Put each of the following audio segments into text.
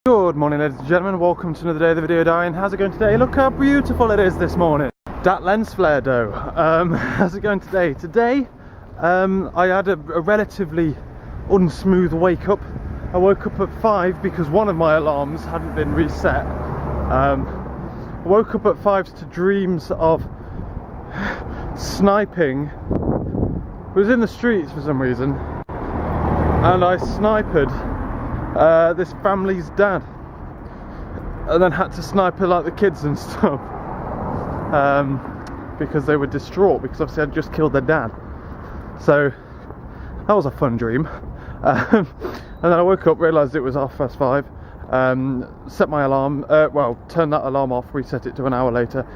Good morning, ladies and gentlemen, welcome to another day of the video diary. How's it going today? Look how beautiful it is this morning. Dat lens flare though. How's it going today? Today I had a relatively unsmooth wake up. I woke up at 5 because one of my alarms hadn't been reset. I woke up at 5 to dreams of sniping. I was in the streets for some reason and I sniped this family's dad, and then had to snipe like the kids and stuff, because they were distraught because obviously I'd just killed their dad. So that was a fun dream. And then I woke up, realised it was 5:30, set my alarm, turned that alarm off, reset it to an hour later,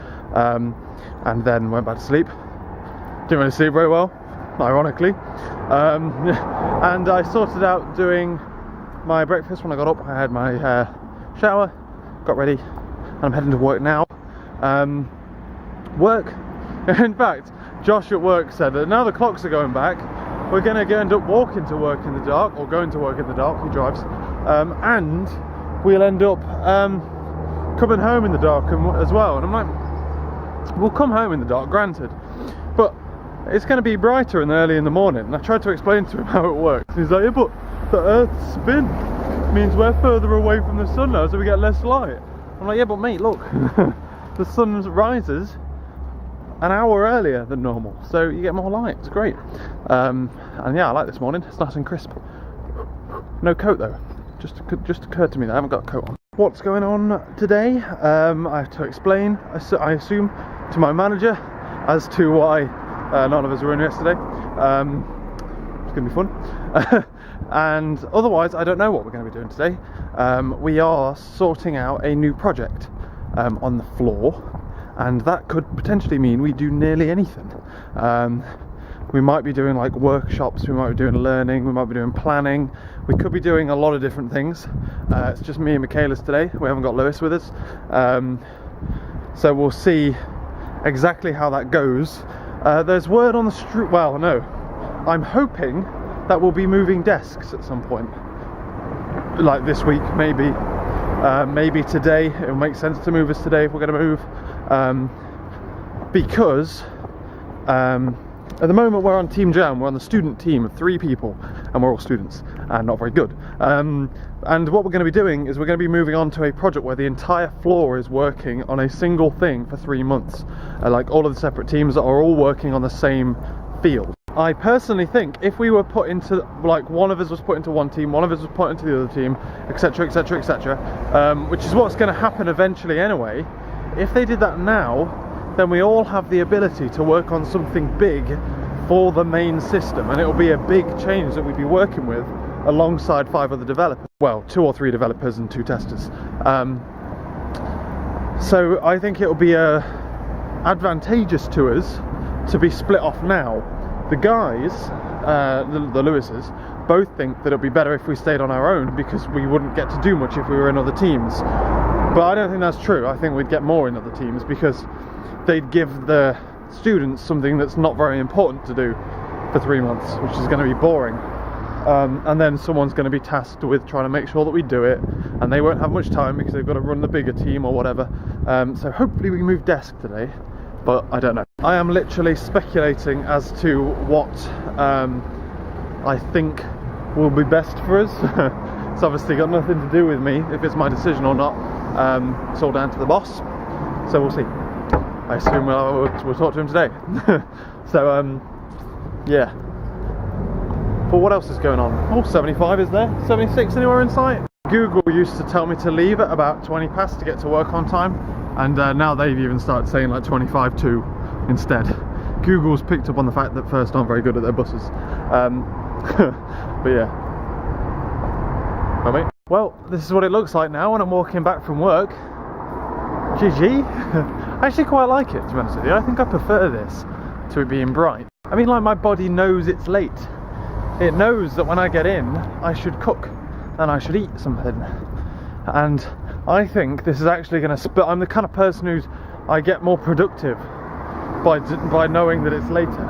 and then went back to sleep. Didn't really sleep very well, ironically, and I sorted out doing my breakfast when I got up. I had my shower, got ready, and I'm heading to work now. In fact, Josh at work said that now the clocks are going back, we're going to end up walking to work in the dark, or going to work in the dark, he drives, and we'll end up coming home in the dark as well. And I'm like, we'll come home in the dark, granted, but it's going to be brighter and early in the morning. And I tried to explain to him how it works. He's like, yeah, but the Earth's spin means we're further away from the sun now, so we get less light. I'm like, yeah, but mate, look, the sun rises an hour earlier than normal, so you get more light. It's great. And yeah, I like this morning. It's nice and crisp. No coat though. Just occurred to me that I haven't got a coat on. What's going on today? I have to explain, I assume, to my manager as to why none of us were in yesterday. It's going to be fun. And otherwise, I don't know what we're going to be doing today. We are sorting out a new project on the floor, and that could potentially mean we do nearly anything. We might be doing like workshops, we might be doing learning, we might be doing planning, we could be doing a lot of different things. It's just me and Michaela's today, we haven't got Lewis with us. So we'll see exactly how that goes. There's word on the street, well, no, I'm hoping that we'll be moving desks at some point, like this week, maybe. Maybe today. It will make sense to move us today if we're going to move, because at the moment we're on Team Jam. We're on the student team of 3 people, and we're all students and not very good. And what we're going to be doing is we're going to be moving on to a project where the entire floor is working on a single thing for 3 months, like all of the separate teams are all working on the same field. I personally think if we were put into, like, one of us was put into one team, one of us was put into the other team, etc, etc, etc, which is what's going to happen eventually anyway, if they did that now, then we all have the ability to work on something big for the main system, and it will be a big change that we'd be working with alongside 5 other developers, well, 2 or 3 developers and 2 testers. So I think it will be advantageous to us to be split off now. The guys, the Lewises, both think that it'd be better if we stayed on our own because we wouldn't get to do much if we were in other teams. But I don't think that's true. I think we'd get more in other teams because they'd give the students something that's not very important to do for 3 months, which is going to be boring. And then someone's going to be tasked with trying to make sure that we do it, and they won't have much time because they've got to run the bigger team or whatever. So hopefully we can move desk today, but I don't know. I am literally speculating as to what I think will be best for us. It's obviously got nothing to do with me if it's my decision or not. It's all down to the boss, so we'll see. I assume we'll talk to him today. So yeah. But what else is going on? Oh, 75 is there? 76 anywhere in sight? Google used to tell me to leave at about 20 past to get to work on time, and now they've even started saying like 25 to instead. Google's picked up on the fact that First aren't very good at their buses. But yeah. Right, mate. Well, this is what it looks like now when I'm walking back from work. GG. I actually quite like it, to be honest with you. I think I prefer this to it being bright. I mean, like, my body knows it's late. It knows that when I get in, I should cook and I should eat something. And I think this is actually going to I'm the kind of person I get more productive by knowing that it's later,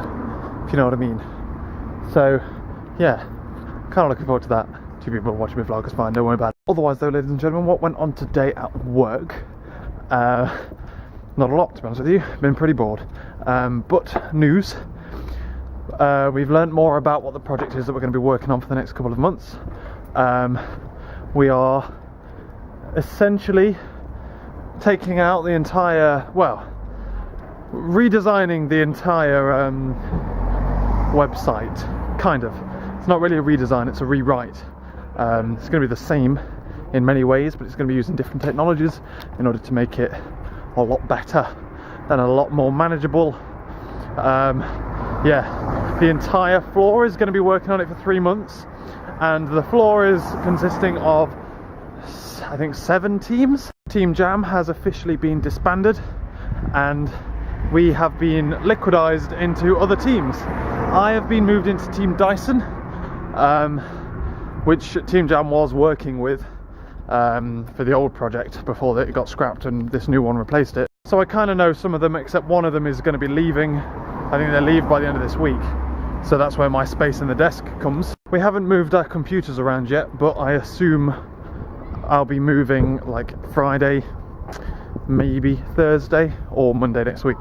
if you know what I mean. So yeah, kind of looking forward to that. 2 people watching me vlog is fine, don't worry about it. Otherwise though, ladies and gentlemen, what went on today at work? Not a lot, to be honest with you. Been pretty bored. But news. We've learnt more about what the project is that we're going to be working on for the next couple of months. We are essentially taking out the entire, well, redesigning the entire website, kind of. It's not really a redesign, it's a rewrite. It's going to be the same in many ways, but it's going to be using different technologies in order to make it a lot better and a lot more manageable. Yeah, the entire floor is going to be working on it for 3 months, and the floor is consisting of, I think, 7 teams. Team Jam has officially been disbanded, and we have been liquidized into other teams. I have been moved into Team Dyson, which Team Jam was working with for the old project before it got scrapped and this new one replaced it. So I kind of know some of them, except one of them is going to be leaving. I think they leave by the end of this week. So that's where my space in the desk comes. We haven't moved our computers around yet, but I assume I'll be moving like Friday, maybe Thursday or Monday next week,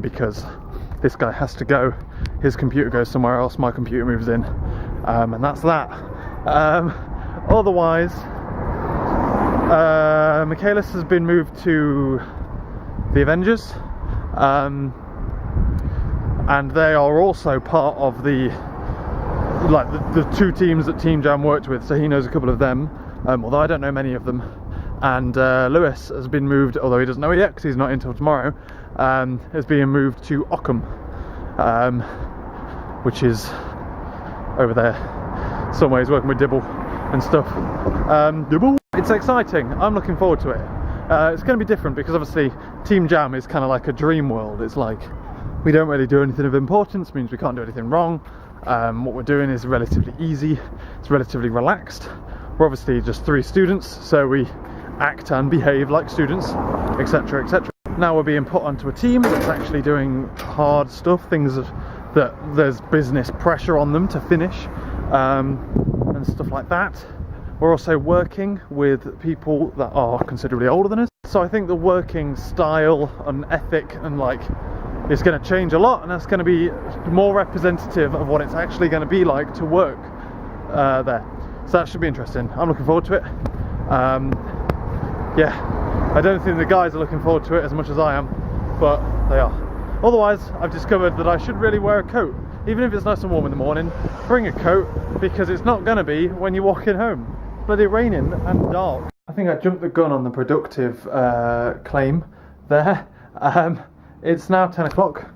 because this guy has to go. His computer goes somewhere else, my computer moves in, and that's that. Otherwise, Michaelis has been moved to the Avengers, and they are also part of the the 2 teams that Team Jam worked with, so he knows a couple of them, although I don't know many of them. And Lewis has been moved, although he doesn't know it yet because he's not in until tomorrow, is being moved to Ockham, which is over there somewhere. He's working with Dibble and stuff. Dibble! It's exciting. I'm looking forward to it. It's going to be different because obviously Team Jam is kind of like a dream world. It's like we don't really do anything of importance, means we can't do anything wrong. What we're doing is relatively easy, it's relatively relaxed. We're obviously just 3 students, so we act and behave like students, etc, etc. Now we're being put onto a team that's actually doing hard stuff, things that there's business pressure on them to finish, and stuff like that. We're also working with people that are considerably older than us, so I think the working style and ethic and like is going to change a lot, and that's going to be more representative of what it's actually going to be like to work there. So that should be interesting. I'm looking forward to it. Yeah, I don't think the guys are looking forward to it as much as I am, but they are. Otherwise, I've discovered that I should really wear a coat. Even if it's nice and warm in the morning, bring a coat, because it's not going to be when you're walking home. Bloody raining and dark. I think I jumped the gun on the productive claim there. It's now 10 o'clock,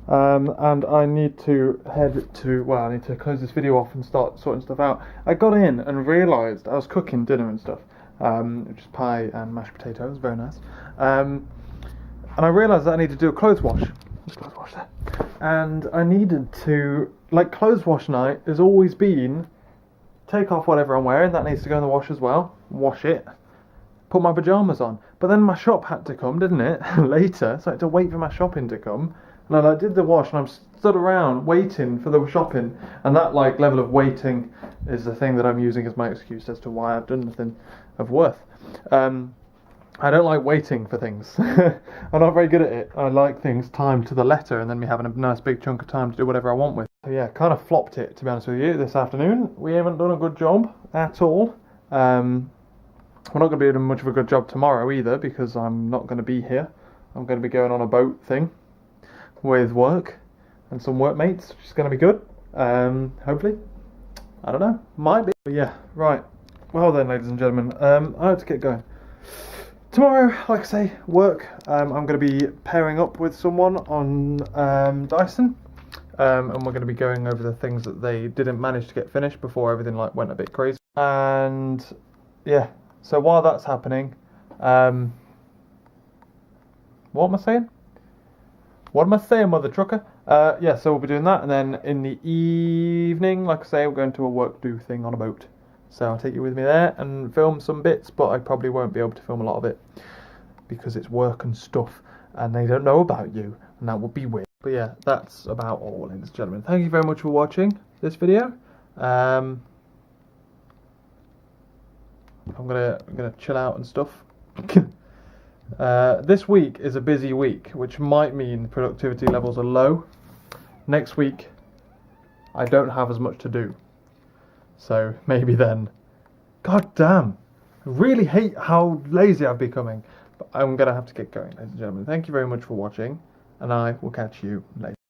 and I need to head to, well, I need to close this video off and start sorting stuff out. I got in and realised I was cooking dinner and stuff, which is pie and mashed potatoes, very nice, and I realised that I need to do a clothes wash. There's clothes wash there. And I needed to, like, clothes wash night has always been take off whatever I'm wearing, that needs to go in the wash as well, wash it, put my pyjamas on. But then my shop had to come, didn't it, later, so I had to wait for my shopping to come. And I did the wash, and I'm stood around waiting for the shopping, and that like level of waiting is the thing that I'm using as my excuse as to why I've done nothing of worth. I don't like waiting for things. I'm not very good at it. I like things timed to the letter, and then me having a nice big chunk of time to do whatever I want with. So yeah, kind of flopped it, to be honest with you, this afternoon. We haven't done a good job at all. We're not going to be doing much of a good job tomorrow either, because I'm not going to be here. I'm going to be going on a boat thing with work and some workmates, which is going to be good. Hopefully. I don't know. Might be. But yeah, right. Well then, ladies and gentlemen, I have to get going. Tomorrow, like I say, work. I'm going to be pairing up with someone on Dyson, and we're going to be going over the things that they didn't manage to get finished before everything like went a bit crazy. And yeah, so while that's happening, what am I saying? What am I saying, mother trucker? Yeah, so we'll be doing that, and then in the evening, like I say, we're going to a work do thing on a boat. So I'll take you with me there and film some bits, but I probably won't be able to film a lot of it because it's work and stuff, and they don't know about you, and that would be weird. But yeah, that's about all, ladies and gentlemen. Thank you very much for watching this video. I'm gonna chill out and stuff. This week is a busy week, which might mean productivity levels are low. Next week, I don't have as much to do, so maybe then. God damn, I really hate how lazy I've becoming. But I'm gonna have to get going, ladies and gentlemen. Thank you very much for watching, and I will catch you later.